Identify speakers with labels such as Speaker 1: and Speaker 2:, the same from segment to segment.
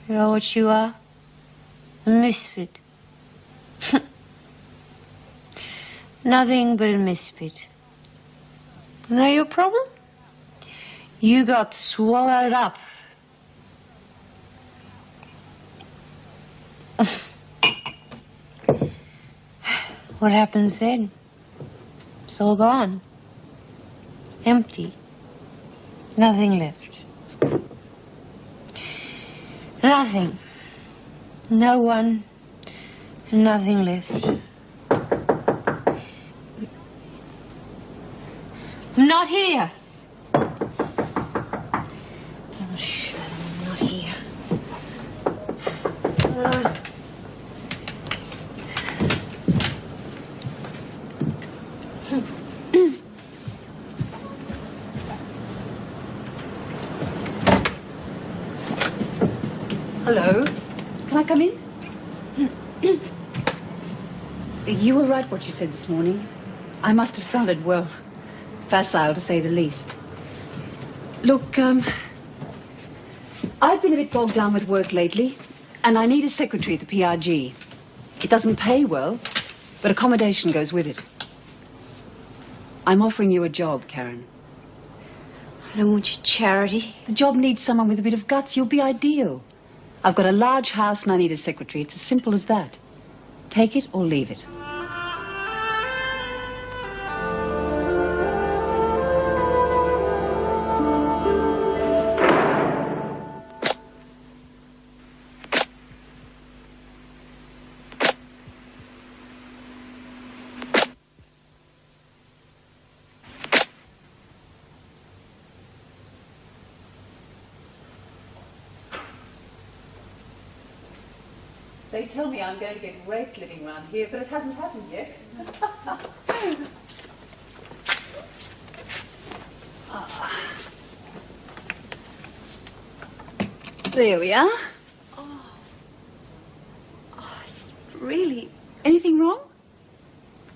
Speaker 1: You know what you are? A misfit. Nothing but a misfit. You know your problem? You got swallowed up. What happens then? It's all gone. Empty. Nothing left. Nothing. No one. Nothing left. I'm not here. Oh, shit, I'm not here.
Speaker 2: Hello. Can I come in? You were right what you said this morning. I must have sounded, well, facile to say the least. Look, I've been a bit bogged down with work lately, and I need a secretary at the PRG. It doesn't pay well, but accommodation goes with it. I'm offering you a job, Karen.
Speaker 1: I don't want your charity.
Speaker 2: The job needs someone with a bit of guts. You'll be ideal. I've got a large house and I need a secretary. It's as simple as that. Take it or leave it. They tell me I'm going to get raped living around here, but it hasn't happened yet. There we are.
Speaker 1: Oh, it's really...
Speaker 2: Anything wrong?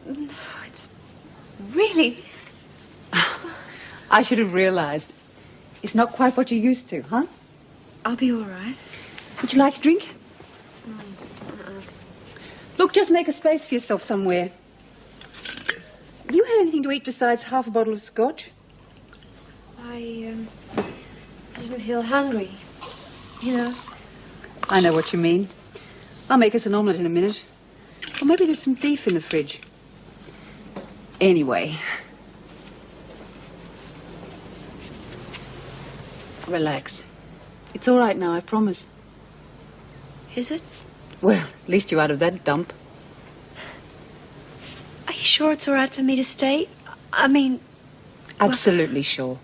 Speaker 1: No, it's really...
Speaker 2: I should have realized. It's not quite what you're used to, huh?
Speaker 1: I'll be all right.
Speaker 2: Would you like a drink? Look, just make a space for yourself somewhere. Have you had anything to eat besides half a bottle of scotch?
Speaker 1: I didn't feel hungry, you know.
Speaker 2: I know what you mean. I'll make us an omelette in a minute. Or maybe there's some beef in the fridge. Anyway. Relax. It's all right now, I promise.
Speaker 1: Is it?
Speaker 2: Well, at least you're out of that dump.
Speaker 1: Are you sure it's all right for me to stay? I mean...
Speaker 2: Absolutely sure. Well,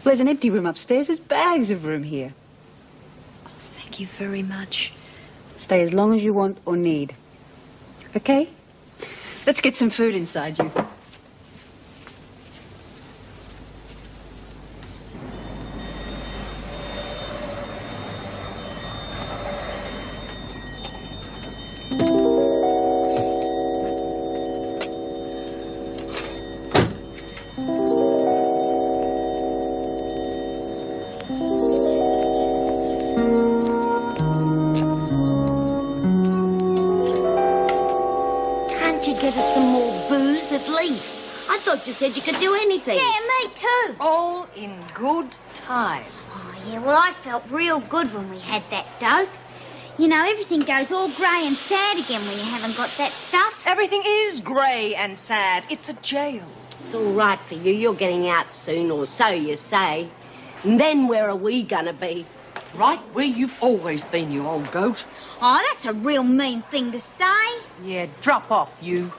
Speaker 2: there's an empty room upstairs. There's bags of room here.
Speaker 1: Oh, thank you very much.
Speaker 2: Stay as long as you want or need. Okay? Let's get some food inside you.
Speaker 3: You said you could do anything.
Speaker 4: Yeah, me too.
Speaker 5: All in good time.
Speaker 4: Oh, yeah, well, I felt real good when we had that dope. You know, everything goes all grey and sad again when you haven't got that stuff.
Speaker 5: Everything is grey and sad. It's a jail.
Speaker 3: It's all right for you. You're getting out soon, or so you say. And then where are we gonna be?
Speaker 6: Right where you've always been, you old goat.
Speaker 4: Oh, that's a real mean thing to say.
Speaker 6: Yeah, drop off, you.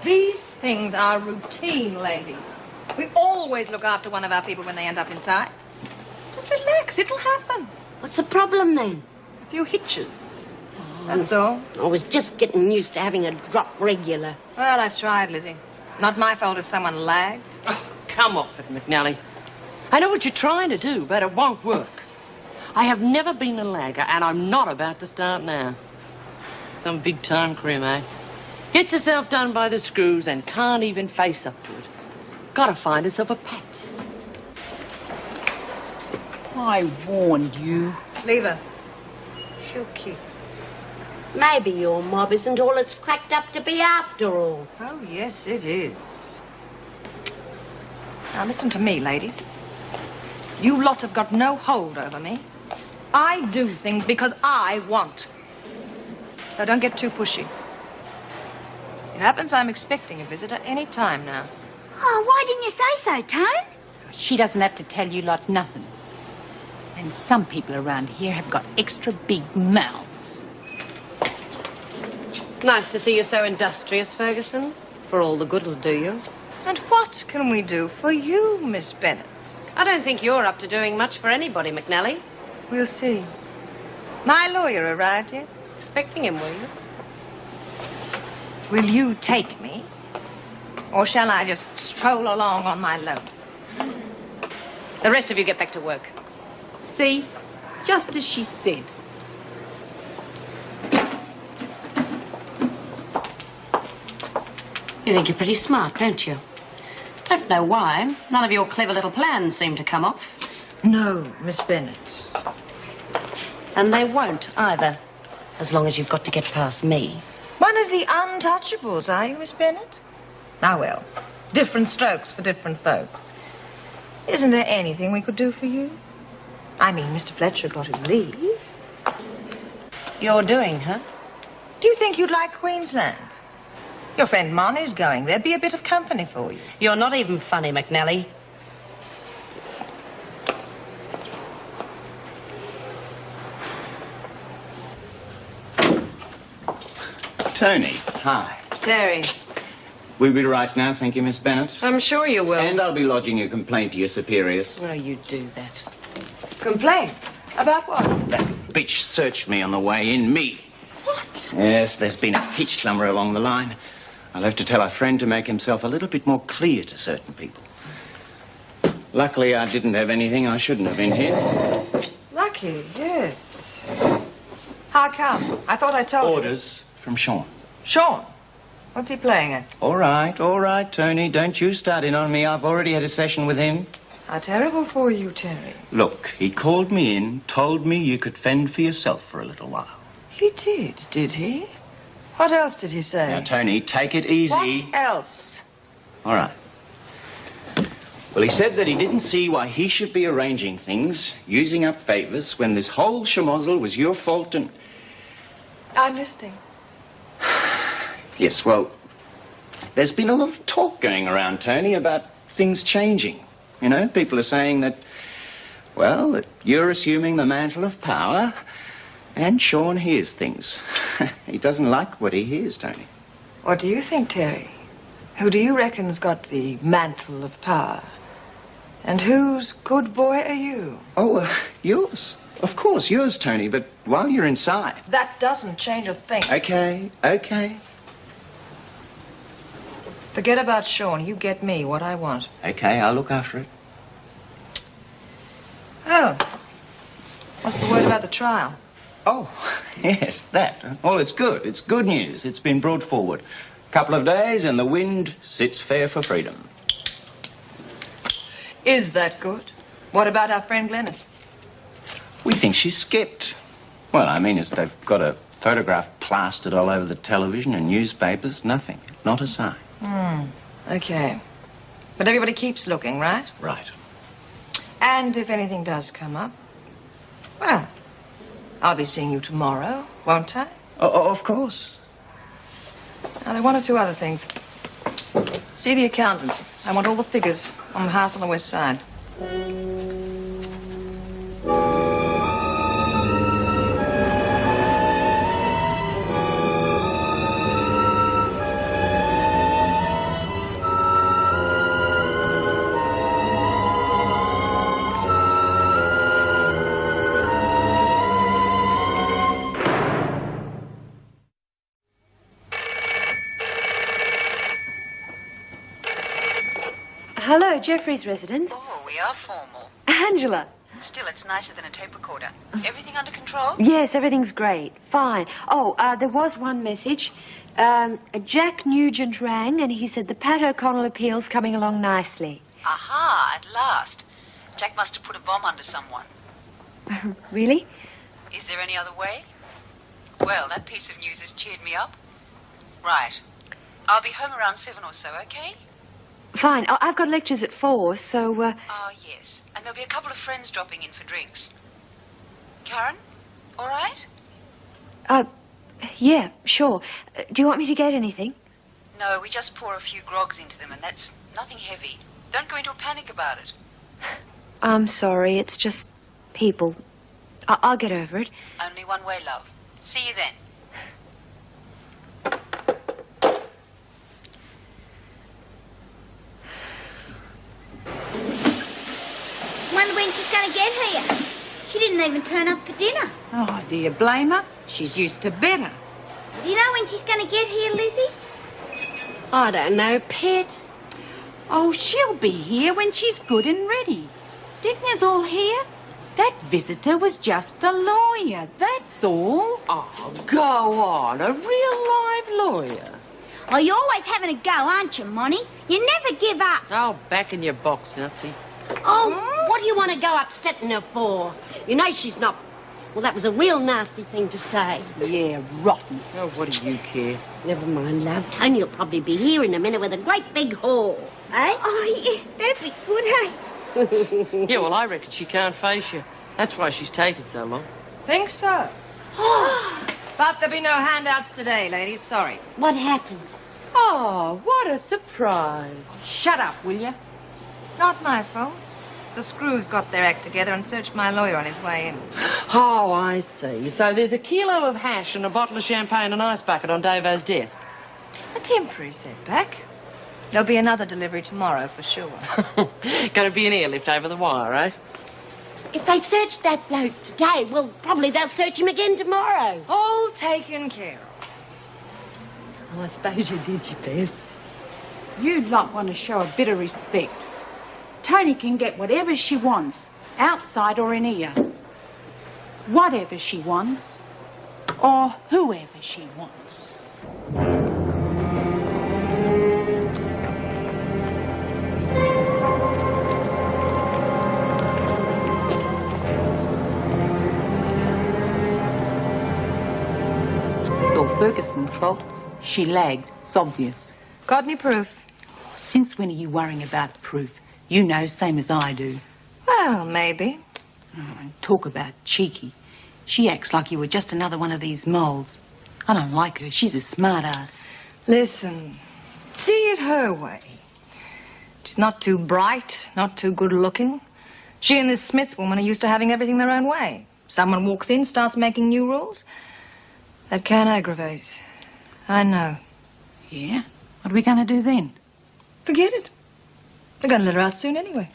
Speaker 5: These things are routine, ladies. We always look after one of our people when they end up inside. Just relax, it'll happen.
Speaker 3: What's the problem then?
Speaker 5: A few hitches. That's all.
Speaker 3: I was just getting used to having a drop regular.
Speaker 5: Well, I've tried, Lizzie. Not my fault if someone lagged.
Speaker 6: Oh, come off it, McNally. I know what you're trying to do, but it won't work. I have never been a lagger, and I'm not about to start now. Some big-time crim, eh? Gets herself done by the screws and can't even face up to it. Gotta find herself a pat.
Speaker 2: I warned you.
Speaker 5: Leave her. She'll keep.
Speaker 3: Maybe your mob isn't all it's cracked up to be after all.
Speaker 5: Oh, yes, it is. Now, listen to me, ladies. You lot have got no hold over me. I do things because I want. So don't get too pushy. It happens I'm expecting a visitor any time now.
Speaker 4: Oh, why didn't you say so, Tone?
Speaker 7: She doesn't have to tell you lot nothing. And some people around here have got extra big mouths.
Speaker 6: Nice to see you so industrious, Ferguson. For all the good it'll do you.
Speaker 5: And what can we do for you, Miss Bennett?
Speaker 6: I don't think you're up to doing much for anybody, McNally.
Speaker 5: We'll see. My lawyer arrived yet?
Speaker 6: Expecting him, will you?
Speaker 5: Will you take me? Or shall I just stroll along on my lonesome?
Speaker 6: The rest of you get back to work.
Speaker 7: See? Just as she said.
Speaker 6: You think you're pretty smart, don't you? Don't know why. None of your clever little plans seem to come off.
Speaker 5: No, Miss Bennett.
Speaker 6: And they won't either, as long as you've got to get past me.
Speaker 5: One of the untouchables, are you, Miss Bennett? Ah, well, different strokes for different folks. Isn't there anything we could do for you? I mean, Mr. Fletcher got his leave.
Speaker 6: You're doing, huh?
Speaker 5: Do you think you'd like Queensland? Your friend Monty's going there. Be a bit of company for you.
Speaker 6: You're not even funny, McNally.
Speaker 8: Tony, hi.
Speaker 5: Terry.
Speaker 8: We'll be right now, thank you, Miss Bennett.
Speaker 6: I'm sure you will.
Speaker 8: And I'll be lodging a complaint to your superiors.
Speaker 6: Oh, you do that.
Speaker 5: Complaints? About what?
Speaker 8: That bitch searched me on the way in. Me.
Speaker 5: What?
Speaker 8: Yes, there's been a hitch somewhere along the line. I'll have to tell our friend to make himself a little bit more clear to certain people. Luckily, I didn't have anything I shouldn't have in here.
Speaker 5: Lucky, yes. How come? I thought I told you.
Speaker 8: Orders from Sean.
Speaker 5: Sean? What's he playing at?
Speaker 8: All right, Tony. Don't you start in on me. I've already had a session with him.
Speaker 5: How terrible for you, Terry.
Speaker 8: Look, he called me in, told me you could fend for yourself for a little while.
Speaker 5: He did he? What else did he say?
Speaker 8: Now, Tony, take it easy.
Speaker 5: What else?
Speaker 8: All right. Well, he said that he didn't see why he should be arranging things, using up favors, when this whole schmozzle was your fault and...
Speaker 5: I'm listening.
Speaker 8: Yes, well, there's been a lot of talk going around, Tony, about things changing. You know, people are saying that, well, that you're assuming the mantle of power, and Sean hears things. He doesn't like what he hears, Tony.
Speaker 5: What do you think, Terry? Who do you reckon's got the mantle of power? And whose good boy are you?
Speaker 8: Oh, yours. Of course, yours, Tony, but while you're inside...
Speaker 5: That doesn't change a thing.
Speaker 8: Okay.
Speaker 5: Forget about Sean. You get me what I want.
Speaker 8: Okay, I'll look after it.
Speaker 5: Oh. What's the word about the trial?
Speaker 8: Oh, yes, that. Oh, it's good. It's good news. It's been brought forward. A couple of days and the wind sits fair for freedom.
Speaker 5: Is that good? What about our friend Glennis?
Speaker 8: We think she's skipped. Well, I mean, they've got a photograph plastered all over the television and newspapers. Nothing. Not a sign.
Speaker 5: Okay. But everybody keeps looking, right?
Speaker 8: Right.
Speaker 5: And if anything does come up, well, I'll be seeing you tomorrow, won't I?
Speaker 8: Oh, of course.
Speaker 5: Now, there are one or two other things. See the accountant. I want all the figures on the house on the west side.
Speaker 1: Hello, Jeffrey's residence.
Speaker 2: Oh, we are formal.
Speaker 1: Angela.
Speaker 2: Still, it's nicer than a tape recorder. Everything under control?
Speaker 1: Yes, everything's great. Fine. Oh, there was one message. Jack Nugent rang, and he said the Pat O'Connell appeal's coming along nicely.
Speaker 2: Aha, at last. Jack must have put a bomb under someone. Really?
Speaker 7: Is there any other way? Well, that piece of news has cheered me up. Right. I'll be home around 7 or so, okay?
Speaker 2: Fine. I've got lectures at 4, so...
Speaker 7: Oh, yes. And there'll be a couple of friends dropping in for drinks. Karen? All right?
Speaker 2: Yeah, sure. Do you want me to get anything?
Speaker 7: No, we just pour a few grogs into them, and that's nothing heavy. Don't go into a panic about it.
Speaker 2: I'm sorry. It's just people. I'll get over it.
Speaker 7: Only one way, love. See you then.
Speaker 4: Wonder when she's going to get here. She didn't even turn up for dinner.
Speaker 7: Oh, do you blame her? She's used to better.
Speaker 4: Do you know when she's going to get here, Lizzie?
Speaker 3: I don't know, Pet.
Speaker 7: Oh, she'll be here when she's good and ready. Didn't yous all hear? That visitor was just a lawyer, that's all.
Speaker 6: Oh, go on. A real live lawyer.
Speaker 4: Oh, you're always having a go, aren't you, Monty? You never give up.
Speaker 6: Oh, back in your box, Nutsy.
Speaker 3: Oh, what do you want to go upsetting her for? You know she's not... Well, that was a real nasty thing to say.
Speaker 7: Yeah, rotten.
Speaker 6: Oh, what do you care?
Speaker 3: Never mind, love. Tony'll probably be here in a minute with a great big haul, eh?
Speaker 4: Oh, yeah, that'd be good, hey?
Speaker 6: Yeah, well, I reckon she can't face you. That's why she's taken so long.
Speaker 5: Think so. But there'll be no handouts today, ladies. Sorry.
Speaker 3: What happened?
Speaker 6: Oh, what a surprise.
Speaker 7: Shut up, will you?
Speaker 5: Not my fault. The screws got their act together and searched my lawyer on his way in.
Speaker 6: Oh, I see. So there's a kilo of hash and a bottle of champagne and an ice bucket on Davo's desk.
Speaker 5: A temporary setback. There'll be another delivery tomorrow for sure.
Speaker 6: Gonna be an airlift over the wire, eh?
Speaker 3: If they searched that bloke today, well, probably they'll search him again tomorrow.
Speaker 5: All taken care of.
Speaker 3: Oh, I suppose you did your best.
Speaker 7: You lot want to show a bit of respect. Tony can get whatever she wants, outside or in here. Whatever she wants, or whoever she wants. It's all Ferguson's fault. She lagged. It's obvious.
Speaker 5: Got any proof?
Speaker 7: Since when are you worrying about proof? You know, same as I do.
Speaker 5: Well, maybe.
Speaker 7: Oh, talk about cheeky. She acts like you were just another one of these moles. I don't like her. She's a smart ass.
Speaker 5: Listen, see it her way. She's not too bright, not too good looking. She and this Smith woman are used to having everything their own way. Someone walks in, starts making new rules. That can aggravate. I know.
Speaker 7: Yeah? What are we going to do then?
Speaker 5: Forget it. We're going to let her out soon anyway.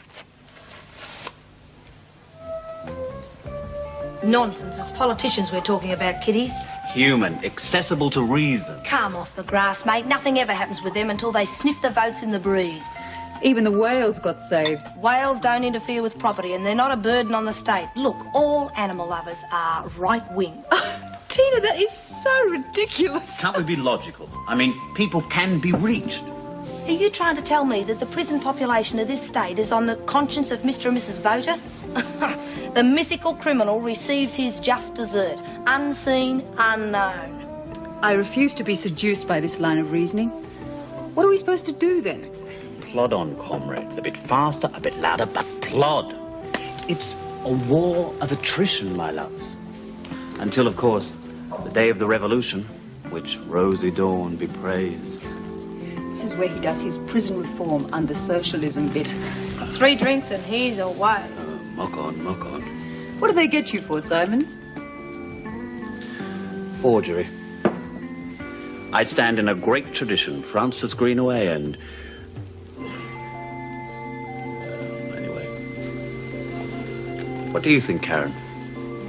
Speaker 9: Nonsense. It's politicians we're talking about, kiddies.
Speaker 10: Human, accessible to reason.
Speaker 9: Come off the grass, mate. Nothing ever happens with them until they sniff the votes in the breeze.
Speaker 2: Even the whales got saved.
Speaker 9: Whales don't interfere with property, and they're not a burden on the state. Look, all animal lovers are right-wing.
Speaker 2: Tina, that is so ridiculous.
Speaker 10: Can't we be logical? I mean, people can be reached.
Speaker 9: Are you trying to tell me that the prison population of this state is on the conscience of Mr. and Mrs. Voter? The mythical criminal receives his just desert, unseen, unknown.
Speaker 2: I refuse to be seduced by this line of reasoning. What are we supposed to do then?
Speaker 10: Plod on, comrades. A bit faster, a bit louder, but plod. It's a war of attrition, my loves. Until, of course, the day of the revolution, which rosy dawn be praised.
Speaker 2: This is where he does his prison reform under socialism bit.
Speaker 9: 3 drinks and he's away.
Speaker 10: Mock on, mock on.
Speaker 2: What do they get you for, Simon?
Speaker 10: Forgery. I stand in a great tradition, Francis Greenaway and... Anyway. What do you think, Karen?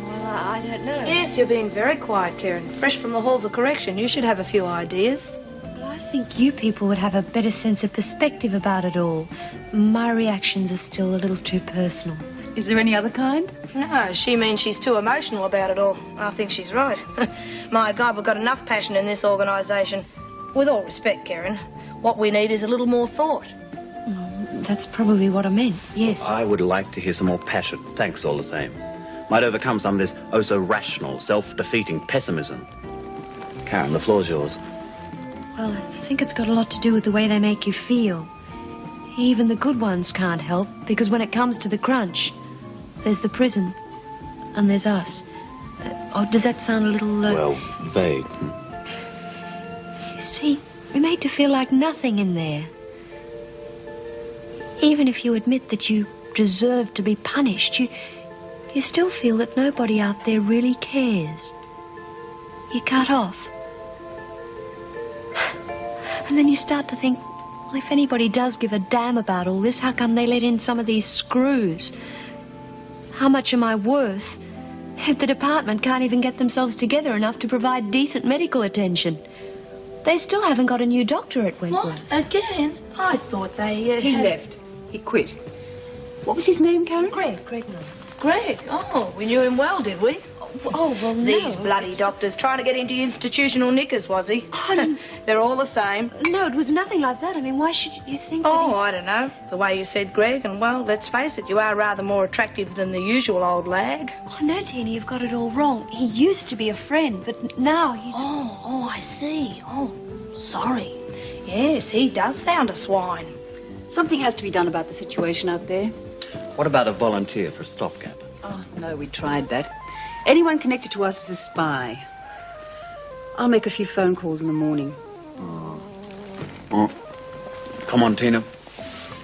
Speaker 9: Well, I don't know. Yes, you're being very quiet, Karen. Fresh from the halls of correction. You should have a few ideas.
Speaker 1: I think you people would have a better sense of perspective about it all. My reactions are still a little too personal.
Speaker 2: Is there any other kind?
Speaker 9: No, she means she's too emotional about it all. I think she's right. My God, we've got enough passion in this organisation. With all respect, Karen, what we need is a little more thought.
Speaker 1: That's probably what I meant, yes.
Speaker 10: I would like to hear some more passion. Thanks all the same. might overcome some of this oh-so-rational, self-defeating pessimism. Karen, the floor's yours.
Speaker 1: Well, I think it's got a lot to do with the way they make you feel. Even the good ones can't help, because when it comes to the crunch, there's the prison, and there's us. Oh, does that sound a little...
Speaker 10: Well, vague.
Speaker 1: You see, you're made to feel like nothing in there. Even if you admit that you deserve to be punished, you still feel that nobody out there really cares. You're cut off. And then you start to think, well, if anybody does give a damn about all this, how come they let in some of these screws? How much am I worth if the department can't even get themselves together enough to provide decent medical attention? They still haven't got a new doctor at Wentworth.
Speaker 9: What? Again? I thought they...
Speaker 2: He
Speaker 9: had...
Speaker 2: left. He quit. What was his name, Karen?
Speaker 1: Greg no.
Speaker 9: Greg? Oh, we knew him well, did we?
Speaker 1: Oh, well, no.
Speaker 9: These bloody doctors trying to get into institutional knickers, was he? They're all the same.
Speaker 1: No, it was nothing like that. I mean, why should you think
Speaker 9: Oh,
Speaker 1: that
Speaker 9: I don't know. The way you said Greg, and, well, let's face it, you are rather more attractive than the usual old lag.
Speaker 1: Oh, no, Tina, you've got it all wrong. He used to be a friend, but now he's...
Speaker 9: Oh, I see. Oh, sorry. Yes, he does sound a swine.
Speaker 2: Something has to be done about the situation out there.
Speaker 10: What about a volunteer for a stopgap?
Speaker 2: Oh, no, we tried that. Anyone connected to us is a spy. I'll make a few phone calls in the morning.
Speaker 10: Oh. Come on, Tina.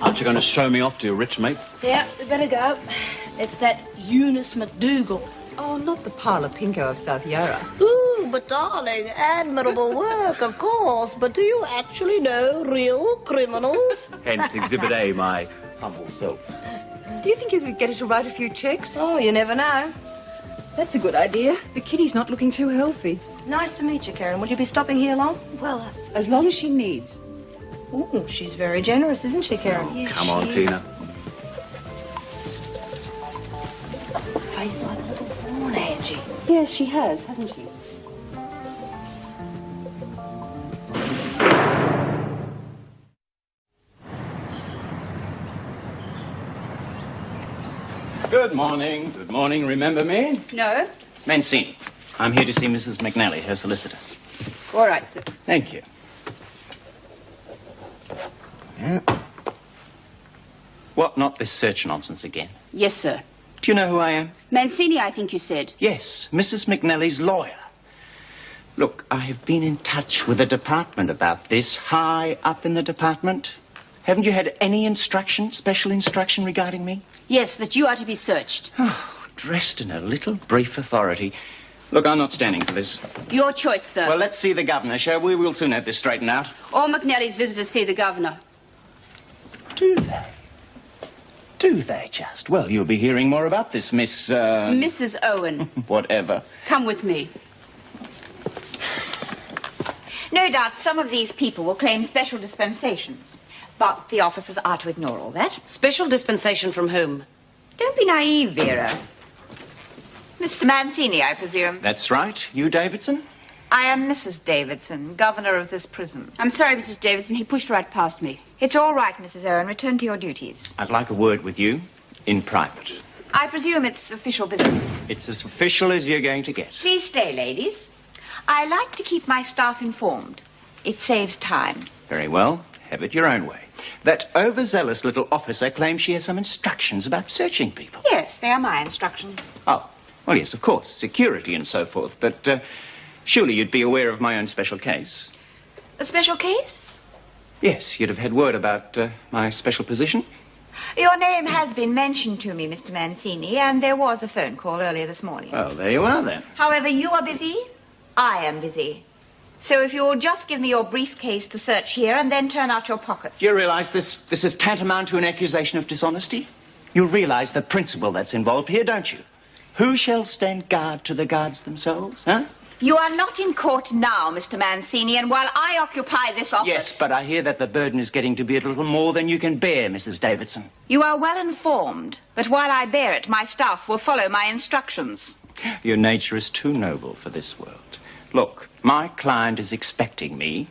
Speaker 10: Aren't you going to show me off to your rich mates?
Speaker 9: Yeah, we better go. It's that Eunice McDougal.
Speaker 2: Oh, not the parlour pinko of South Yarra.
Speaker 9: Ooh, but darling, admirable work, of course. But do you actually know real criminals?
Speaker 10: Hence Exhibit A, my humble self.
Speaker 2: Do you think you could get her to write a few checks?
Speaker 9: Oh, you never know.
Speaker 2: That's a good idea. The kitty's not looking too healthy.
Speaker 9: Nice to meet you, Karen. Will you be stopping here long?
Speaker 1: Well,
Speaker 2: As long as she needs.
Speaker 9: Ooh, she's very generous, isn't she, Karen?
Speaker 1: yes,
Speaker 10: Come on,
Speaker 1: she
Speaker 10: Tina.
Speaker 9: Face like a little fawn, Angie.
Speaker 2: Yes, she has, hasn't she?
Speaker 8: Good morning. Good morning. Remember me?
Speaker 2: No.
Speaker 8: Mancini. I'm here to see Mrs. McNally, her solicitor.
Speaker 2: All right, sir.
Speaker 8: Thank you. Yeah. What, not this search nonsense again?
Speaker 2: Yes, sir.
Speaker 8: Do you know who I am?
Speaker 2: Mancini, I think you said.
Speaker 8: Yes, Mrs. McNally's lawyer. Look, I have been in touch with the department about this, high up in the department. Haven't you had any instruction, special instruction regarding me?
Speaker 2: Yes, that you are to be searched.
Speaker 8: Oh, dressed in a little brief authority. Look, I'm not standing for this.
Speaker 2: Your choice, sir.
Speaker 8: Well, let's see the governor, shall we? We'll soon have this straightened out.
Speaker 2: All McNally's visitors see the governor.
Speaker 8: Do they? Do they just? Well, you'll be hearing more about this, Miss,
Speaker 2: Mrs. Owen.
Speaker 8: whatever.
Speaker 2: Come with me.
Speaker 11: No doubt some of these people will claim special dispensations. But the officers are to ignore all that.
Speaker 3: Special dispensation from whom?
Speaker 11: Don't be naive, Vera. Mr. Mancini, I presume.
Speaker 8: That's right. You, Davidson?
Speaker 11: I am Mrs. Davidson, governor of this prison.
Speaker 2: I'm sorry, Mrs. Davidson. He pushed right past me.
Speaker 11: It's all right, Mrs. Owen. Return to your duties.
Speaker 8: I'd like a word with you in private.
Speaker 11: I presume it's official business.
Speaker 8: It's as official as you're going to get.
Speaker 11: Please stay, ladies. I like to keep my staff informed. It saves time.
Speaker 8: Very well. Have it your own way. That overzealous little officer claims she has some instructions about searching people.
Speaker 11: Yes, they are my instructions.
Speaker 8: Oh, well, yes, of course. Security and so forth. But surely you'd be aware of my own special case.
Speaker 11: A special case?
Speaker 8: Yes, you'd have had word about my special position.
Speaker 11: Your name has been mentioned to me, Mr. Mancini, and there was a phone call earlier this morning.
Speaker 8: Well, there you are, then.
Speaker 11: However, you are busy. I am busy. So if you'll just give me your briefcase to search here and then turn out your pockets.
Speaker 8: You realize this is tantamount to an accusation of dishonesty? You realize the principle that's involved here, don't you? Who shall stand guard to the guards themselves, huh?
Speaker 11: You are not in court now, Mr. Mancini, and while I occupy this office...
Speaker 8: Yes, but I hear that the burden is getting to be a little more than you can bear, Mrs. Davidson.
Speaker 11: You are well informed, but while I bear it, my staff will follow my instructions.
Speaker 8: Your nature is too noble for this world. Look, my client is expecting me.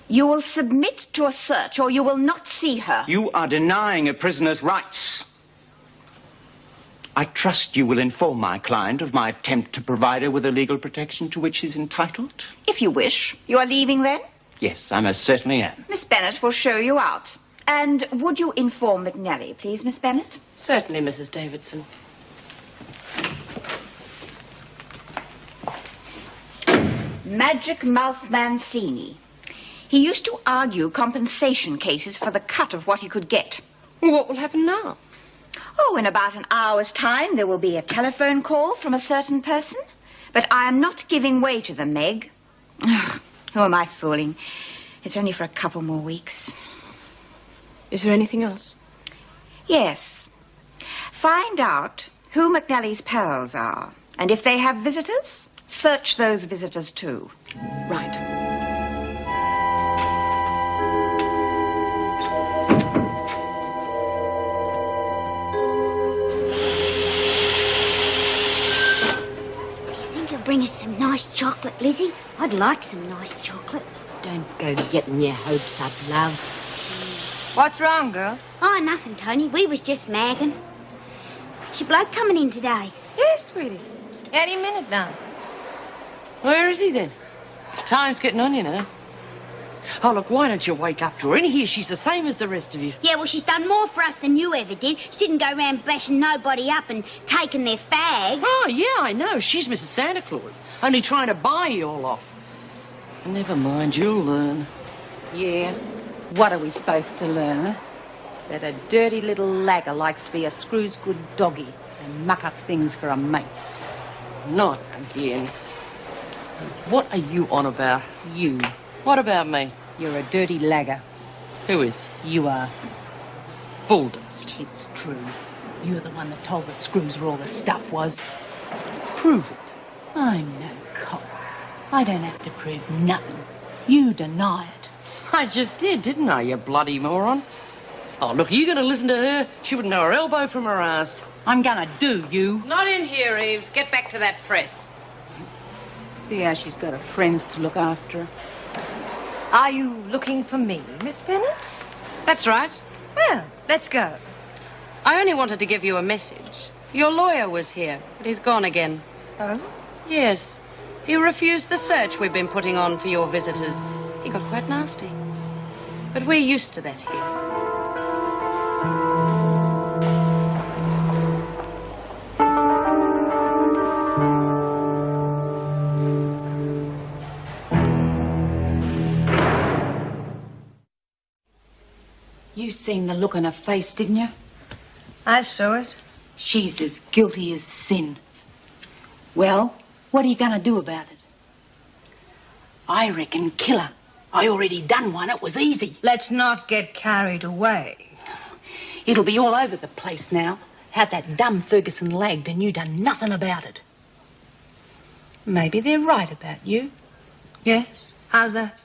Speaker 11: You will submit to a search or you will not see her.
Speaker 8: You are denying a prisoner's rights. I trust you will inform my client of my attempt to provide her with the legal protection to which she's entitled.
Speaker 11: If you wish. You are leaving then?
Speaker 8: Yes, I most certainly am.
Speaker 11: Miss Bennet will show you out. And would you inform McNally, please, Miss Bennet?
Speaker 6: Certainly, Mrs. Davidson.
Speaker 11: Magic Mouth Mancini. He used to argue compensation cases for the cut of what he could get.
Speaker 6: What will happen now?
Speaker 11: Oh, in about an hour's time, there will be a telephone call from a certain person. But I am not giving way to them, Meg. Who am I fooling? It's only for a couple more weeks.
Speaker 6: Is there anything else?
Speaker 11: Yes. Find out who McNally's pals are. And if they have visitors, search those visitors too.
Speaker 2: Right.
Speaker 4: Think you'll bring us some nice chocolate, Lizzie? I'd like some nice chocolate.
Speaker 3: Don't go getting your hopes up, love.
Speaker 5: What's wrong, girls?
Speaker 4: Oh, nothing, Tony. We was just magging. Is your bloke coming in today?
Speaker 5: Yes, sweetie. Any minute now.
Speaker 6: Where is he then? Time's getting on, you know. Oh, look, why don't you wake up to her? In here, she's the same as the rest of you.
Speaker 4: Yeah, well, she's done more for us than you ever did. She didn't go round bashing nobody up and taking their fags.
Speaker 6: Oh, yeah, I know. She's Mrs. Santa Claus, only trying to buy you all off. Never mind, you'll learn.
Speaker 7: Yeah. What are we supposed to learn? That a dirty little lagger likes to be a screws good doggy and muck up things for her mates.
Speaker 6: Not again. What are you on about?
Speaker 7: You.
Speaker 6: What about me?
Speaker 7: You're a dirty lagger.
Speaker 6: Who is?
Speaker 7: You are.
Speaker 6: Bull dust.
Speaker 7: It's true. You're the one that told the screws where all the stuff was. Prove it. I'm no cop. I don't have to prove nothing. You deny it.
Speaker 6: I just did, didn't I, you bloody moron? Oh, look, are you going to listen to her? She wouldn't know her elbow from her ass.
Speaker 7: I'm gonna do you.
Speaker 5: Not in here, Eves. Get back to that press.
Speaker 7: See how she's got her friends to look after her.
Speaker 5: Are you looking for me, Miss Bennet?
Speaker 6: That's right.
Speaker 5: Well, let's go.
Speaker 6: I only wanted to give you a message. Your lawyer was here, but he's gone again.
Speaker 5: Oh?
Speaker 6: Yes. He refused the search we've been putting on for your visitors. He got quite nasty. But we're used to that here.
Speaker 7: You seen the look on her face, didn't you?
Speaker 5: I saw it.
Speaker 7: She's as guilty as sin. Well, what are you gonna do about it? I reckon kill her. I already done one. It was easy.
Speaker 5: Let's not get carried away.
Speaker 7: It'll be all over the place now. How that dumb Ferguson lagged and you done nothing about it. Maybe they're right about you.
Speaker 5: Yes? How's that?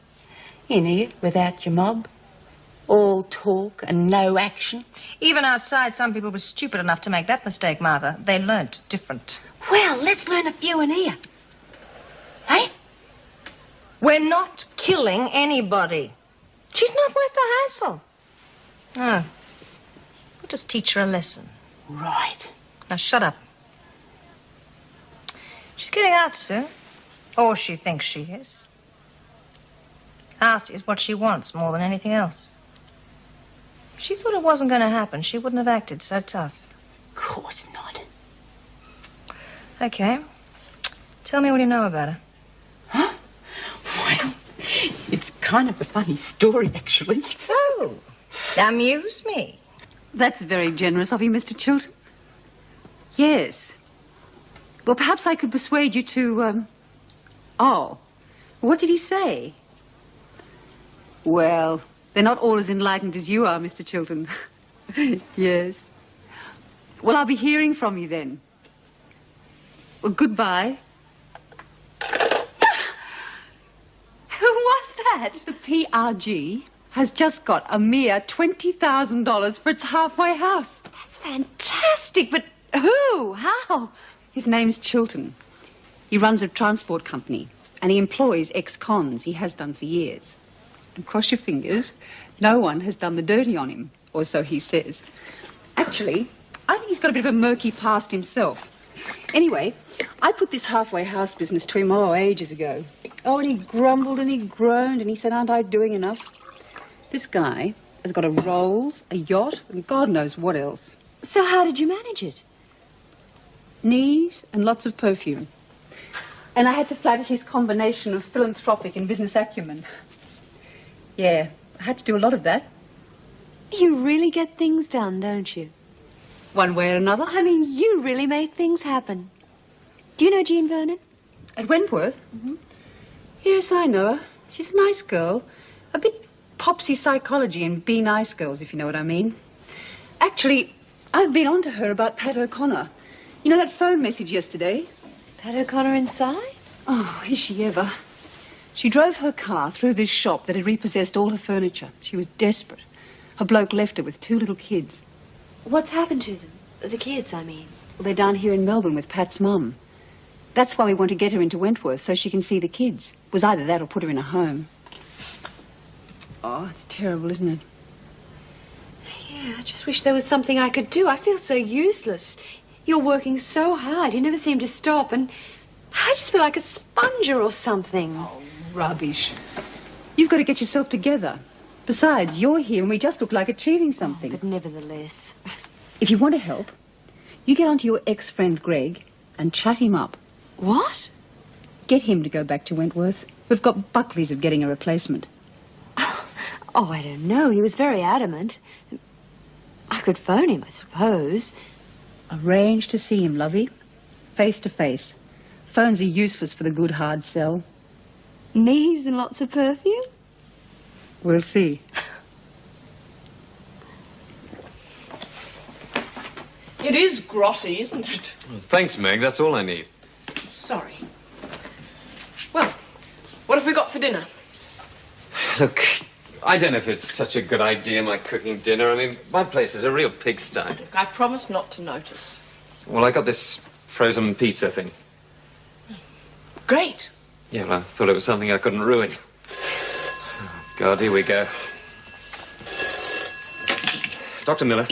Speaker 7: In here, without your mob. All talk and no action.
Speaker 5: Even outside, some people were stupid enough to make that mistake, Martha. They learnt different.
Speaker 7: Well, let's learn a few in here. Hey?
Speaker 5: We're not killing anybody. She's not worth the hassle. No. We'll just teach her a lesson.
Speaker 7: Right.
Speaker 5: Now, shut up. She's getting out soon. Or she thinks she is. Out is what she wants more than anything else. If she thought it wasn't going to happen, she wouldn't have acted so tough.
Speaker 7: Of course not.
Speaker 5: Okay. Tell me what you know about her.
Speaker 7: Huh? Well, it's kind of a funny story, actually.
Speaker 5: Oh, amuse me.
Speaker 2: That's very generous of you, Mr. Chilton. Yes. Well, perhaps I could persuade you to, Oh, what did he say? Well, they're not all as enlightened as you are, Mr. Chilton. Yes. Well, I'll be hearing from you then. Well, goodbye. Who was that? The PRG has just got a mere $20,000 for its halfway house. That's fantastic, but who? How? His name's Chilton. He runs a transport company, and he employs ex-cons. He has done for years. And cross your fingers, no one has done the dirty on him, or so he says. Actually, I think he's got a bit of a murky past himself. Anyway, I put this halfway house business to him, ages ago. Oh, and he grumbled and he groaned and he said, aren't I doing enough? This guy has got a Rolls, a yacht, and God knows what else.
Speaker 1: So how did you manage it?
Speaker 2: Knees and lots of perfume. And I had to flatter his combination of philanthropic and business acumen. Yeah, I had to do a lot of that.
Speaker 1: You really get things done, don't you?
Speaker 2: One way or another.
Speaker 1: I mean, you really make things happen. Do you know Jean Vernon?
Speaker 2: At Wentworth? Mm-hmm. Yes, I know her. She's a nice girl. A bit popsy psychology and be nice girls, if you know what I mean. Actually, I've been on to her about Pat O'Connor. You know that phone message yesterday?
Speaker 1: Is Pat O'Connor inside?
Speaker 2: Oh, is she ever? She drove her car through this shop that had repossessed all her furniture. She was desperate. Her bloke left her with 2 little kids.
Speaker 1: What's happened to them? The kids, I mean.
Speaker 2: Well, they're down here in Melbourne with Pat's mum. That's why we want to get her into Wentworth, so she can see the kids. It was either that or put her in a home. Oh, it's terrible, isn't it?
Speaker 1: Yeah, I just wish there was something I could do. I feel so useless. You're working so hard. You never seem to stop, and I just feel like a sponger or something.
Speaker 2: Oh, rubbish. You've got to get yourself together. Besides, you're here and we just look like achieving something.
Speaker 1: But nevertheless.
Speaker 2: If you want to help, you get onto your ex-friend Greg and chat him up.
Speaker 1: What?
Speaker 2: Get him to go back to Wentworth. We've got Buckleys of getting a replacement.
Speaker 1: Oh, I don't know. He was very adamant. I could phone him, I suppose.
Speaker 2: Arrange to see him, lovey. Face to face. Phones are useless for the good hard sell.
Speaker 1: Knees and lots of perfume?
Speaker 2: We'll see.
Speaker 6: It is grotty, isn't it?
Speaker 12: Well, thanks, Meg. That's all I need.
Speaker 6: Sorry. Well, what have we got for dinner?
Speaker 12: Look, I don't know if it's such a good idea, my cooking dinner. I mean, my place is a real pigsty.
Speaker 6: Look, I promise not to notice.
Speaker 12: Well, I got this frozen pizza thing.
Speaker 6: Great.
Speaker 12: Yeah, well, I thought it was something I couldn't ruin. Oh, God, here we go. Dr. Miller.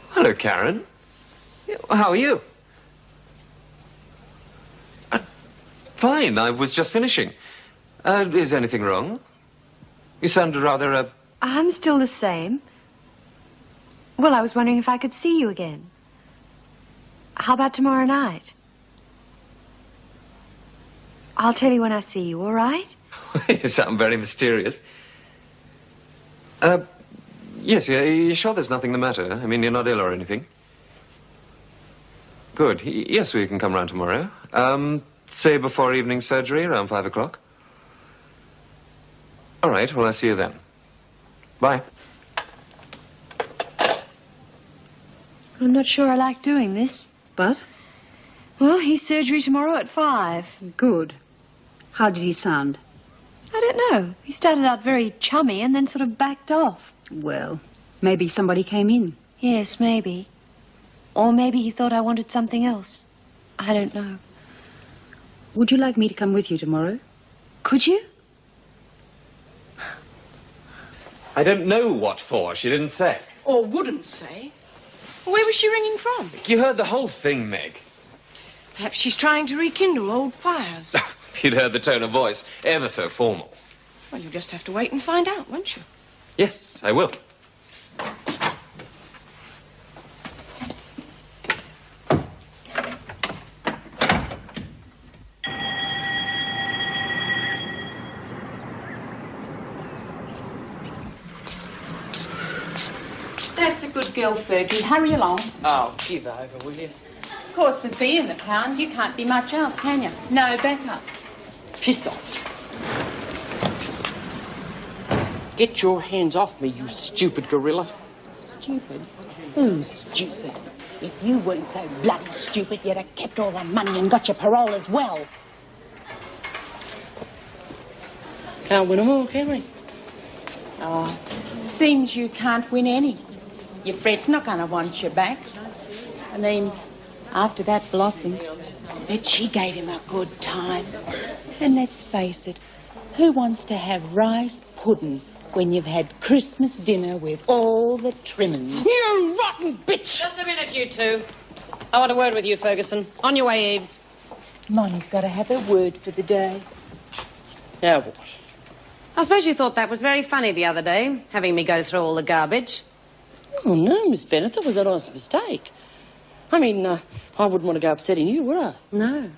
Speaker 12: Hello, Karen. How are you? Fine, I was just finishing. Is anything wrong? You sounded rather,
Speaker 1: I'm still the same. Well, I was wondering if I could see you again. How about tomorrow night? I'll tell you when I see you, all right?
Speaker 12: You sound very mysterious. Yes, you sure there's nothing the matter? I mean, you're not ill or anything? Good. Yes, we can come round tomorrow. Say before evening surgery, around 5 o'clock. All right, well, I'll see you then. Bye.
Speaker 1: I'm not sure I like doing this.
Speaker 2: But?
Speaker 1: Well, he's surgery tomorrow at 5.
Speaker 2: Good. How did he sound?
Speaker 1: I don't know. He started out very chummy and then sort of backed off.
Speaker 2: Well, maybe somebody came in.
Speaker 1: Yes, maybe. Or maybe he thought I wanted something else. I don't know.
Speaker 2: Would you like me to come with you tomorrow?
Speaker 1: Could you?
Speaker 12: I don't know what for, she didn't say.
Speaker 6: Or wouldn't say. Where was she ringing from?
Speaker 12: You heard the whole thing, Meg.
Speaker 6: Perhaps she's trying to rekindle old fires.
Speaker 12: If you'd heard the tone of voice, ever so formal.
Speaker 6: Well, you'll just have to wait and find out, won't you?
Speaker 12: Yes, I will.
Speaker 7: That's a good girl, Fergie. Hurry along.
Speaker 6: Oh, give over, will you?
Speaker 7: Of course, with B in the pound, you can't be much else, can you? No, back up.
Speaker 6: Piss off. Get your hands off me, you stupid gorilla.
Speaker 7: Stupid? Who's stupid? If you weren't so bloody stupid, you'd have kept all the money and got your parole as well.
Speaker 6: Can't win them all, can we?
Speaker 7: Oh, seems you can't win any. Your Fred's not going to want you back. I mean, after that Blossom, bet she gave him a good time. And let's face it, who wants to have rice pudding when you've had Christmas dinner with all the trimmings.
Speaker 6: You rotten bitch!
Speaker 5: Just a minute, you two. I want a word with you, Ferguson. On your way, Eves.
Speaker 7: Monty's got to have a word for the day.
Speaker 6: Now what?
Speaker 3: I suppose you thought that was very funny the other day, having me go through all the garbage.
Speaker 6: Oh, no, Miss Bennett, that was a nice mistake. I mean, I wouldn't want to go upsetting you, would I?
Speaker 3: No.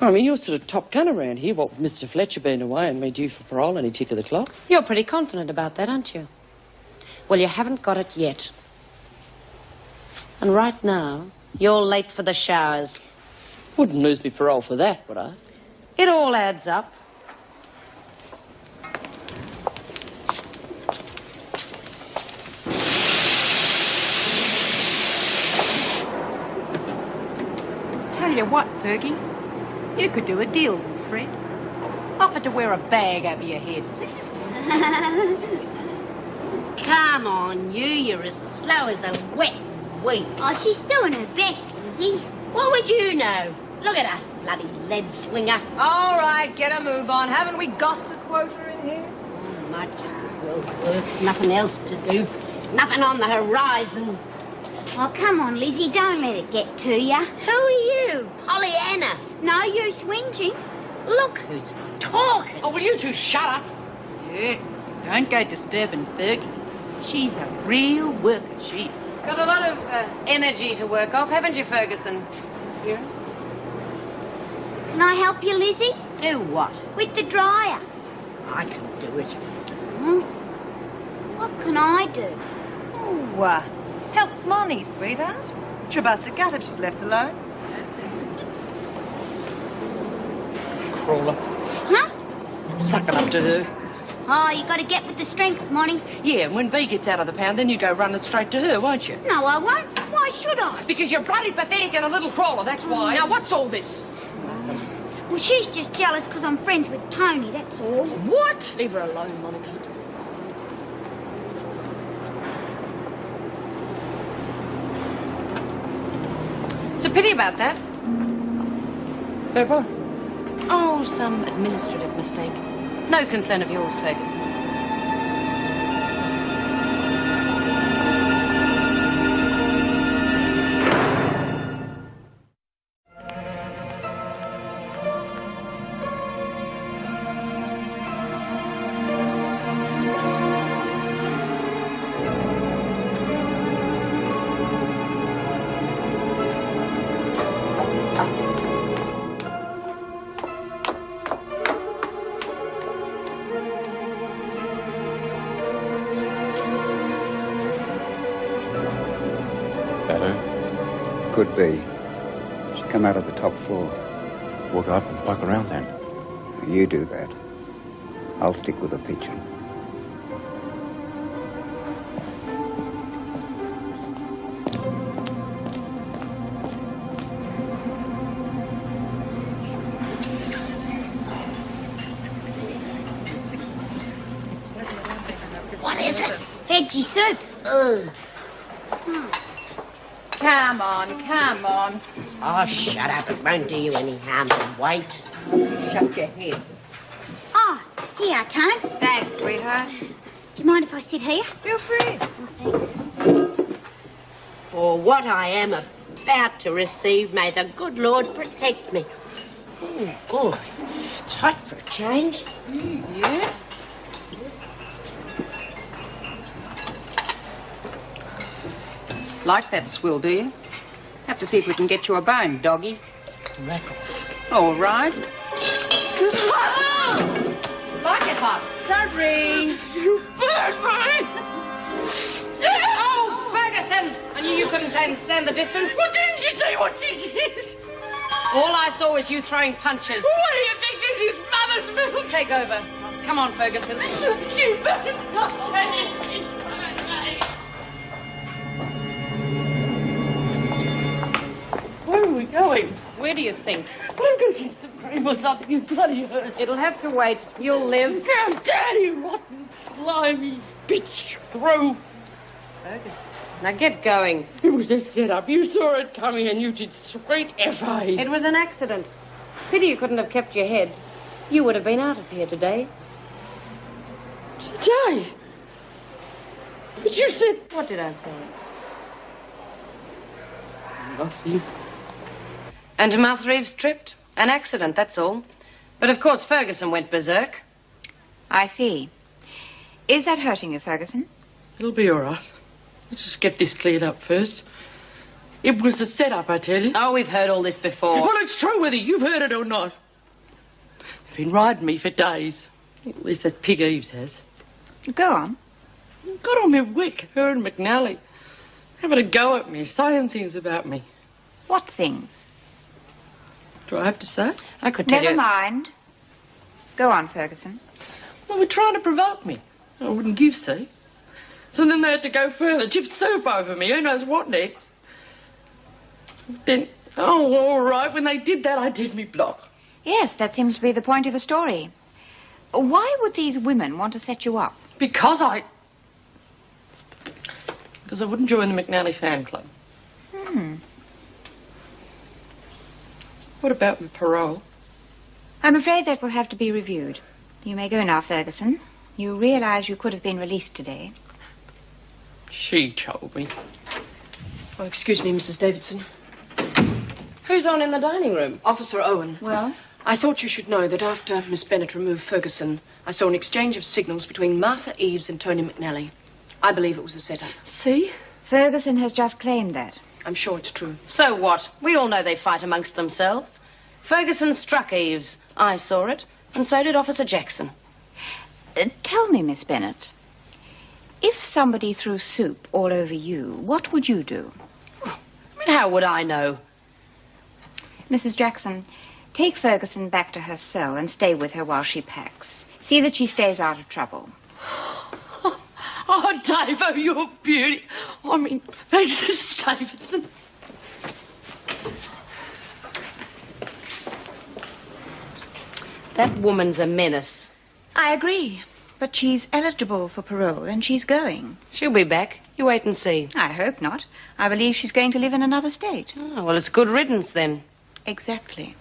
Speaker 6: I mean, you're sort of top gun around here, what with Mr. Fletcher being away and me due for parole any tick of the clock.
Speaker 3: You're pretty confident about that, aren't you? Well, you haven't got it yet. And right now, you're late for the showers.
Speaker 6: Wouldn't lose me parole for that, would I?
Speaker 3: It all adds up.
Speaker 7: Tell you what, Fergie, you could do a deal with Fred. Offer to wear a bag over your head.
Speaker 3: Come on, you're as slow as a wet weed.
Speaker 4: Oh, she's doing her best, Lizzie.
Speaker 3: What would you know? Look at her, bloody lead swinger.
Speaker 5: All right, get a move on. Haven't we got a quota in here?
Speaker 3: Might just as well work. Nothing else to do. Nothing on the horizon.
Speaker 4: Oh, come on, Lizzie, don't let it get to you.
Speaker 3: Who are you, Pollyanna?
Speaker 4: No use whinging.
Speaker 3: Look who's talking.
Speaker 6: Oh, will you two shut up?
Speaker 7: Yeah, don't go disturbing Fergie. She's a real worker, she is.
Speaker 5: Got a lot of energy to work off, haven't you, Ferguson?
Speaker 3: Yeah.
Speaker 4: Can I help you, Lizzie?
Speaker 3: Do what?
Speaker 4: With the dryer.
Speaker 3: I can do it.
Speaker 4: What can I do?
Speaker 5: Oh, help Monty, sweetheart. She'll bust a gut if she's left alone.
Speaker 6: Crawler.
Speaker 4: Huh?
Speaker 6: Sucking up to her.
Speaker 4: Oh, you got to get with the strength, Monty.
Speaker 6: Yeah, and when B gets out of the pound, then you go running straight to her, won't you?
Speaker 4: No, I won't. Why should I?
Speaker 6: Because you're bloody pathetic and a little crawler, that's why. Now, what's all this?
Speaker 4: Well, she's just jealous because I'm friends with Tony, that's all.
Speaker 6: What? Leave her alone, Monica.
Speaker 5: It's a pity about that.
Speaker 6: Pepper?
Speaker 5: Oh, some administrative mistake. No concern of yours, Ferguson.
Speaker 13: Could be. She come out of the top floor.
Speaker 14: Walk up and poke around then.
Speaker 13: You do that. I'll stick with the pigeon.
Speaker 3: What is it?
Speaker 4: Veggie soup.
Speaker 3: Ugh.
Speaker 7: Come on.
Speaker 3: Oh, shut up. It won't do you any harm to wait.
Speaker 7: Shut your head.
Speaker 4: Oh, here, Tone.
Speaker 11: Thanks, sweetheart.
Speaker 4: Do you mind if I sit here?
Speaker 11: Feel free.
Speaker 4: Oh, thanks.
Speaker 3: For what I am about to receive, may the good Lord protect me. Oh, good. It's hot for a change.
Speaker 7: Yeah? Like that swill, do you? Have to see if we can get you a bone, doggy.
Speaker 3: Rack off.
Speaker 7: All right. Like it hot. Sorry.
Speaker 6: You burned me!
Speaker 5: Oh, Ferguson! I knew you couldn't stand the distance.
Speaker 6: Well, didn't you see what she did?
Speaker 5: All I saw was you throwing punches.
Speaker 6: What do you think this is, mother's milk?
Speaker 5: Take over. Come on, Ferguson.
Speaker 6: You better not tell it. Where are we going?
Speaker 5: Where do you think?
Speaker 6: I'm going to get some cream or something. You bloody hurt.
Speaker 5: It'll have to wait. You'll live.
Speaker 6: Damn daddy, rotten, slimy bitch screw.
Speaker 5: Ferguson. Now get going.
Speaker 6: It was a setup. You saw it coming and you did straight FA.
Speaker 5: It was an accident. Pity you couldn't have kept your head. You would have been out of here today.
Speaker 6: Jay! But you said... What did I say? Nothing.
Speaker 5: And Mouth Reeves tripped. An accident, that's all. But of course Ferguson went berserk.
Speaker 11: I see. Is that hurting you, Ferguson?
Speaker 6: It'll be all right. Let's just get this cleared up first. It was a setup, I tell you.
Speaker 5: Oh, we've heard all this before.
Speaker 6: Well, it's true whether you've heard it or not. They've been riding me for days. At least that pig Eves has.
Speaker 11: Go on.
Speaker 6: Got on my wick, her and McNally. Having a go at me, saying things about me.
Speaker 11: What things?
Speaker 6: Do I have to say?
Speaker 5: I could tell you...
Speaker 11: Never mind. Go on, Ferguson.
Speaker 6: Well, they were trying to provoke me. I wouldn't give, see? So then they had to go further, tip soup over me, who knows what next. Then, oh, all right, when they did that, I did me block.
Speaker 11: Yes, that seems to be the point of the story. Why would these women want to set you up?
Speaker 6: Because I wouldn't join the McNally fan club. What about my parole?
Speaker 11: I'm afraid that will have to be reviewed. You may go now, Ferguson. You realise you could have been released today.
Speaker 6: She told me.
Speaker 15: Oh, excuse me, Mrs. Davidson.
Speaker 5: Who's on in the dining room?
Speaker 15: Officer Owen.
Speaker 11: Well?
Speaker 15: I thought you should know that after Miss Bennett removed Ferguson, I saw an exchange of signals between Martha Eves and Tony McNally. I believe it was a setup.
Speaker 11: See? Ferguson has just claimed that.
Speaker 15: I'm sure it's true.
Speaker 5: So what? We all know they fight amongst themselves. Ferguson struck Eves. I saw it. And so did Officer Jackson.
Speaker 11: Tell me, Miss Bennett, if somebody threw soup all over you, what would you do?
Speaker 5: I mean, how would I know?
Speaker 11: Mrs. Jackson, take Ferguson back to her cell and stay with her while she packs. See that she stays out of trouble.
Speaker 6: Oh, Dave, oh, you're a beauty. I mean, thanks, Mrs. Davidson.
Speaker 5: That woman's a menace.
Speaker 11: I agree, but she's eligible for parole and she's going.
Speaker 5: She'll be back. You wait and see.
Speaker 11: I hope not. I believe she's going to live in another state.
Speaker 5: Oh, well, it's good riddance then.
Speaker 11: Exactly.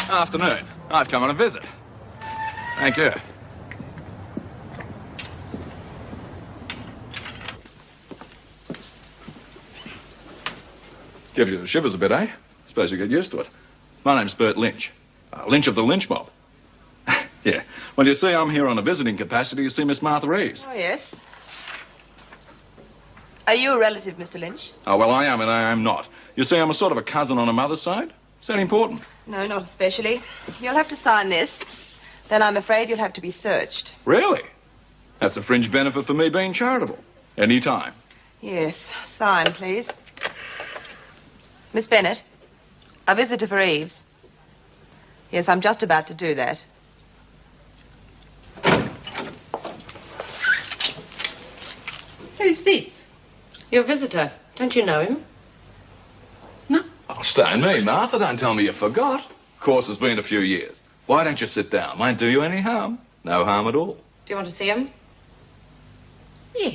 Speaker 14: Afternoon. I've come on a visit. Thank you. Gives you the shivers a bit, eh? Suppose you get used to it. My name's Bert Lynch. Lynch of the Lynch Mob. Yeah. Well, you see, I'm here on a visiting capacity to see Miss Martha Reeves.
Speaker 16: Oh, yes. Are you a relative, Mr. Lynch?
Speaker 14: Oh, well, I am and I am not. You see, I'm a sort of a cousin on a mother's side. Is that important?
Speaker 16: No, not especially. You'll have to sign this. Then I'm afraid you'll have to be searched.
Speaker 14: Really? That's a fringe benefit for me being charitable. Any time.
Speaker 16: Yes. Sign, please. Miss Bennett, a visitor for Eves. Yes, I'm just about to do that.
Speaker 6: Who's this?
Speaker 5: Your visitor. Don't you know him?
Speaker 14: Oh, stay me, Martha. Don't tell me you forgot. Of course, it's been a few years. Why don't you sit down? Won't do you any harm. No harm at all.
Speaker 5: Do you want to see him?
Speaker 6: Yeah.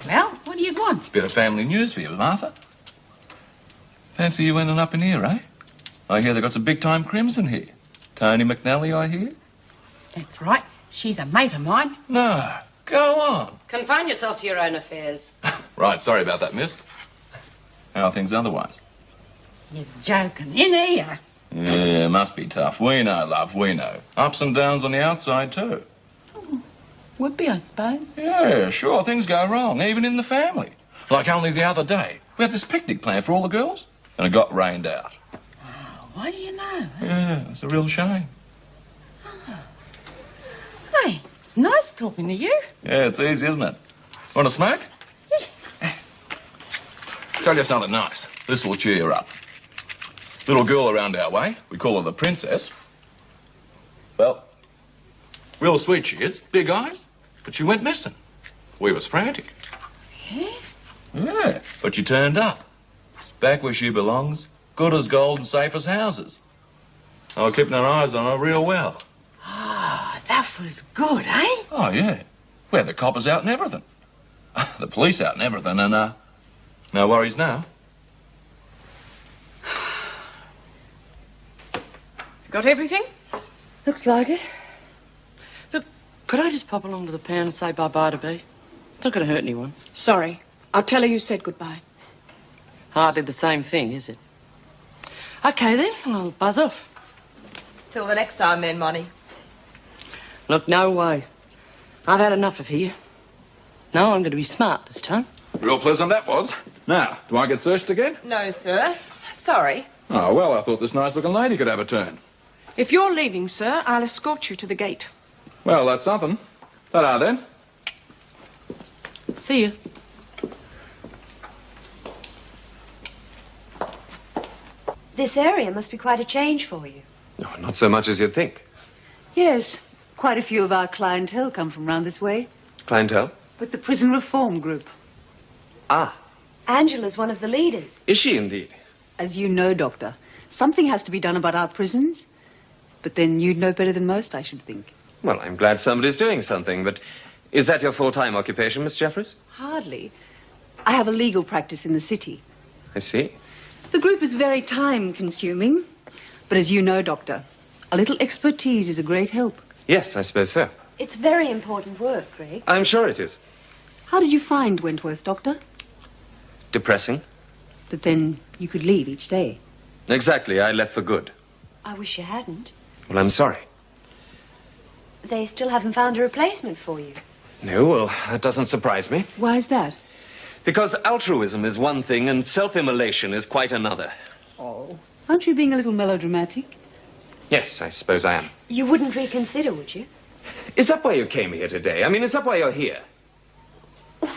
Speaker 7: Well, what do you want?
Speaker 14: Bit of family news for you, Martha. Fancy you ending up in here, eh? I hear they've got some big-time crimson here. Tony McNally, I hear?
Speaker 7: That's right. She's a mate of mine.
Speaker 14: No. Go on.
Speaker 5: Confine yourself to your own affairs.
Speaker 14: Right, sorry about that, miss. How are things otherwise?
Speaker 7: You're joking. In here.
Speaker 14: Yeah, must be tough. We know, love, we know. Ups and downs on the outside, too.
Speaker 7: Would be, I suppose.
Speaker 14: Yeah, sure, things go wrong, even in the family. Like only the other day. We had this picnic planned for all the girls, and it got rained out.
Speaker 7: Oh, what do you know?
Speaker 14: Yeah, it's a real shame.
Speaker 7: Hey, it's nice talking to you.
Speaker 14: Yeah, it's easy, isn't it? Want a smoke? Tell you something nice. This will cheer you up. Little girl around our way. We call her the princess. Well, real sweet she is. Big eyes. But she went missing. We was frantic.
Speaker 7: Yeah?
Speaker 14: Yeah, but she turned up. back where she belongs, good as gold and safe as houses. I was keeping our eyes on her real well.
Speaker 7: Ah, that was good, eh?
Speaker 14: Oh, yeah. We had the coppers out and everything. The police out and everything, and, no worries now.
Speaker 15: Got everything?
Speaker 6: Looks like it. Look, could I just pop along to the pound and say bye-bye to Bea? It's not going to hurt anyone.
Speaker 15: Sorry. I'll tell her you said goodbye.
Speaker 6: Hardly the same thing, is it? OK, then. I'll buzz off.
Speaker 16: Till the next time, then, Monty.
Speaker 6: Look, no way. I've had enough of here. No, I'm going to be smart this time.
Speaker 14: Real pleasant that was. Now, do I get searched again?
Speaker 16: No, sir. Sorry.
Speaker 14: Oh, well, I thought this nice-looking lady could have a turn.
Speaker 15: If you're leaving, sir, I'll escort you to the gate.
Speaker 14: Well, that's something. Ta-da, then.
Speaker 6: See you.
Speaker 1: This area must be quite a change for you.
Speaker 12: Oh, not so much as you'd think.
Speaker 2: Yes, quite a few of our clientele come from round this way.
Speaker 12: Clientele?
Speaker 2: With the prison reform group.
Speaker 12: Ah.
Speaker 1: Angela's one of the leaders.
Speaker 12: Is she indeed?
Speaker 2: As you know, Doctor, something has to be done about our prisons. But then you'd know better than most, I should think.
Speaker 12: Well, I'm glad somebody's doing something, but is that your full-time occupation, Miss Jeffries?
Speaker 2: Hardly. I have a legal practice in the city.
Speaker 12: I see.
Speaker 2: The group is very time-consuming. But as you know, Doctor, a little expertise is a great help.
Speaker 12: Yes, I suppose so.
Speaker 1: It's very important work, Greg.
Speaker 12: I'm sure it is.
Speaker 2: How did you find Wentworth, Doctor?
Speaker 12: Depressing.
Speaker 2: But then you could leave each day.
Speaker 12: Exactly. I left for good.
Speaker 1: I wish you hadn't.
Speaker 12: Well, I'm sorry.
Speaker 1: They still haven't found a replacement for you.
Speaker 12: No, well, that doesn't surprise me.
Speaker 2: Why is that?
Speaker 12: Because altruism is one thing and self-immolation is quite another.
Speaker 2: Oh. Aren't you being a little melodramatic?
Speaker 12: Yes, I suppose I am.
Speaker 1: You wouldn't reconsider, would you?
Speaker 12: Is that why you came here today? I mean, is that why you're here?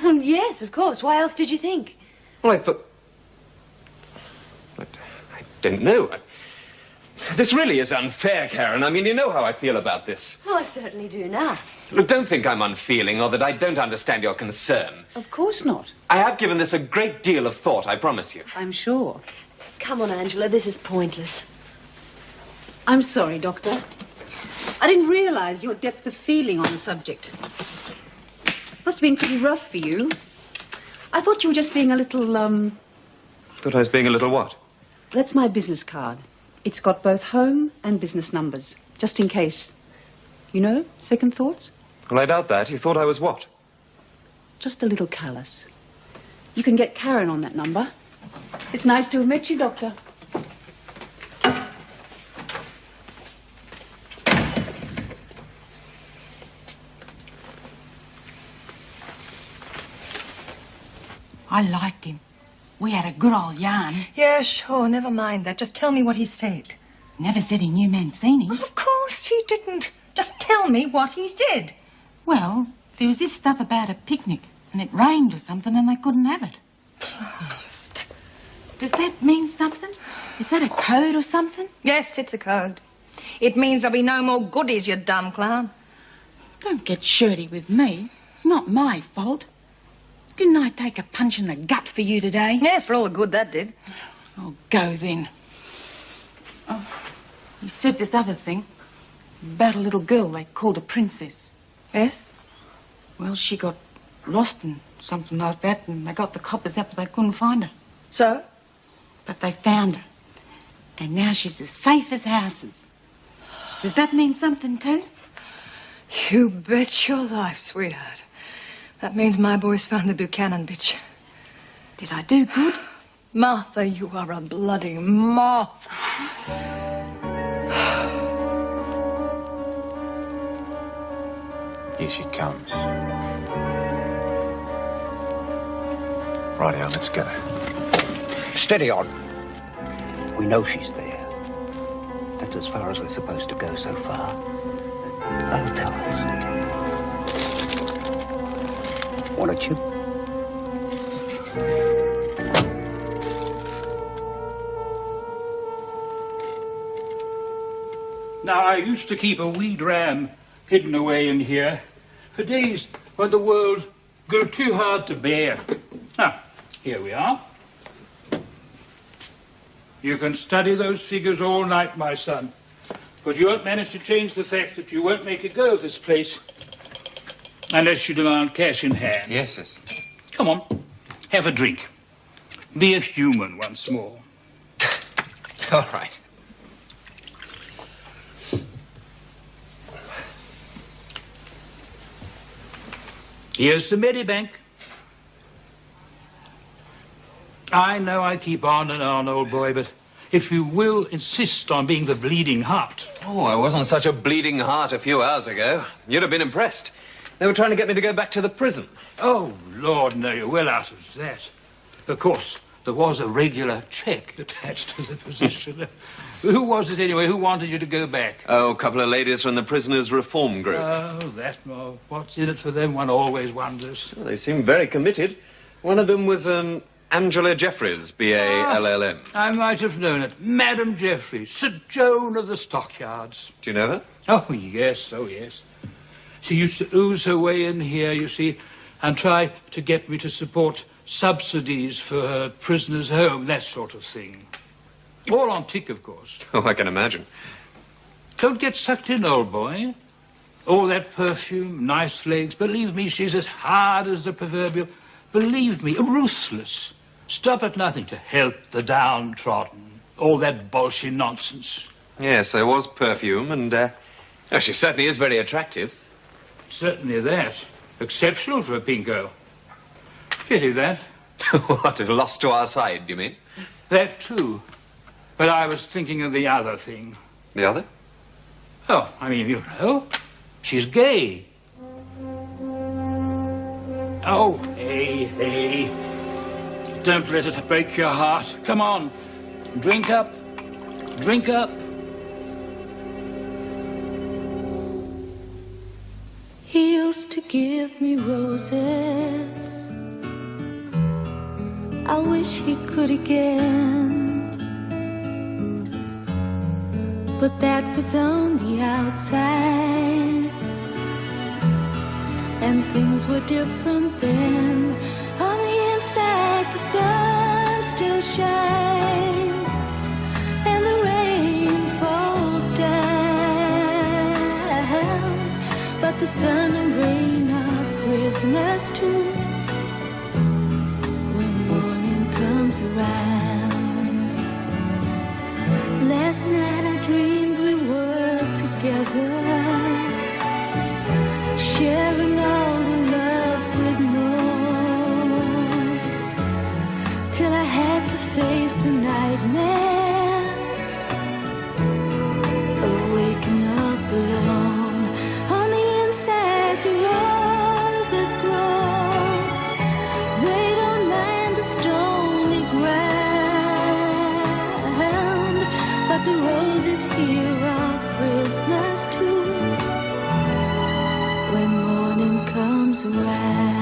Speaker 1: Yes, of course. Why else did you think?
Speaker 12: Well, I thought... But I didn't know. This really is unfair, Karen. I mean, you know how I feel about this.
Speaker 1: Oh, I certainly do now.
Speaker 12: Look, don't think I'm unfeeling or that I don't understand your concern.
Speaker 2: Of course not.
Speaker 12: I have given this a great deal of thought, I promise you.
Speaker 2: I'm sure.
Speaker 1: Come on, Angela, this is pointless.
Speaker 2: I'm sorry, Doctor. I didn't realize your depth of feeling on the subject. Must have been pretty rough for you. I thought you were just being a little,
Speaker 12: Thought I was being a little what?
Speaker 2: That's my business card. It's got both home and business numbers, just in case. You know, second thoughts?
Speaker 12: Well, I doubt that. You thought I was what?
Speaker 2: Just a little callous. You can get Karen on that number. It's nice to have met you, Doctor.
Speaker 7: I liked him. We had a good old yarn.
Speaker 5: Yeah, sure, never mind that. Just tell me what he said.
Speaker 7: Never said he knew Mancini.
Speaker 5: Of course he didn't. Just tell me what he did.
Speaker 7: Well, there was this stuff about a picnic, and it rained or something, and they couldn't have it.
Speaker 5: Blast.
Speaker 7: Does that mean something? Is that a code or something?
Speaker 5: Yes, it's a code. It means there'll be no more goodies, you dumb clown.
Speaker 7: Don't get shirty with me. It's not my fault. Didn't I take a punch in the gut for you today?
Speaker 5: Yes, for all the good that did.
Speaker 7: Oh, go then. Oh, you said this other thing about a little girl they called a princess.
Speaker 5: Yes?
Speaker 7: Well, she got lost and something like that, and they got the coppers up, but they couldn't find her.
Speaker 5: So?
Speaker 7: But they found her. And now she's as safe as houses. Does that mean something too?
Speaker 5: You bet your life, sweetheart. That means my boys found the Buchanan bitch.
Speaker 7: Did I do good?
Speaker 5: Martha, you are a bloody moth.
Speaker 17: Here she comes. Rightio, let's get her.
Speaker 13: Steady on. We know she's there. That's as far as we're supposed to go so far. Now tell us. Want a chew?
Speaker 18: Now, I used to keep a wee dram hidden away in here for days when the world grew too hard to bear. Ah, here we are. You can study those figures all night, my son. But you won't manage to change the fact that you won't make a go of this place unless you demand cash in hand.
Speaker 12: Yes, yes.
Speaker 18: Come on, have a drink. Be a human once more.
Speaker 12: All right.
Speaker 18: Here's the Medibank. I know I keep on and on, old boy, but if you will insist on being the bleeding heart...
Speaker 12: Oh, I wasn't such a bleeding heart a few hours ago. You'd have been impressed. They were trying to get me to go back to the prison.
Speaker 18: Oh, Lord, no, you're well out of that. Of course, there was a regular cheque attached to the position. Who was it, anyway? Who wanted you to go back?
Speaker 12: Oh, a couple of ladies from the Prisoners' Reform Group.
Speaker 18: Oh, that, well, what's in it for them, one always wonders.
Speaker 12: Well, they seemed very committed. One of them was, Angela Jeffreys, B.A.L.L.M.
Speaker 18: I might have known it. Madam Jeffreys, Sir Joan of the Stockyards.
Speaker 12: Do you know her?
Speaker 18: Oh, yes, oh, yes. She used to ooze her way in here, you see, and try to get me to support subsidies for her prisoner's home, that sort of thing. All on tick, of course.
Speaker 12: Oh, I can imagine.
Speaker 18: Don't get sucked in, old boy. All that perfume, nice legs. Believe me, she's as hard as the proverbial. Believe me, ruthless. Stop at nothing to help the downtrodden. All that bullshit nonsense.
Speaker 12: Yes, there was perfume, and, oh, she certainly is very attractive.
Speaker 18: Certainly that. Exceptional for a pinko. Pity that.
Speaker 12: What, lost to our side, you mean?
Speaker 18: That too. But I was thinking of the other thing.
Speaker 12: The other?
Speaker 18: Oh, I mean, you know, she's gay. Oh, hey, hey. Don't let it break your heart. Come on. Drink up. Drink up.
Speaker 19: He used to give me roses. I wish he could again. But that was on the outside, and things were different then. On the inside, the sun still shines, and the rain falls down. But the sun and rain are prisoners too when morning comes around. Last night I dreamed we were together, sharing all the love we'd known, till I had to face the nightmare of waking up alone. On the inside the roses grow, they don't mind the stony ground, but the roses here are prisoners too when morning comes around.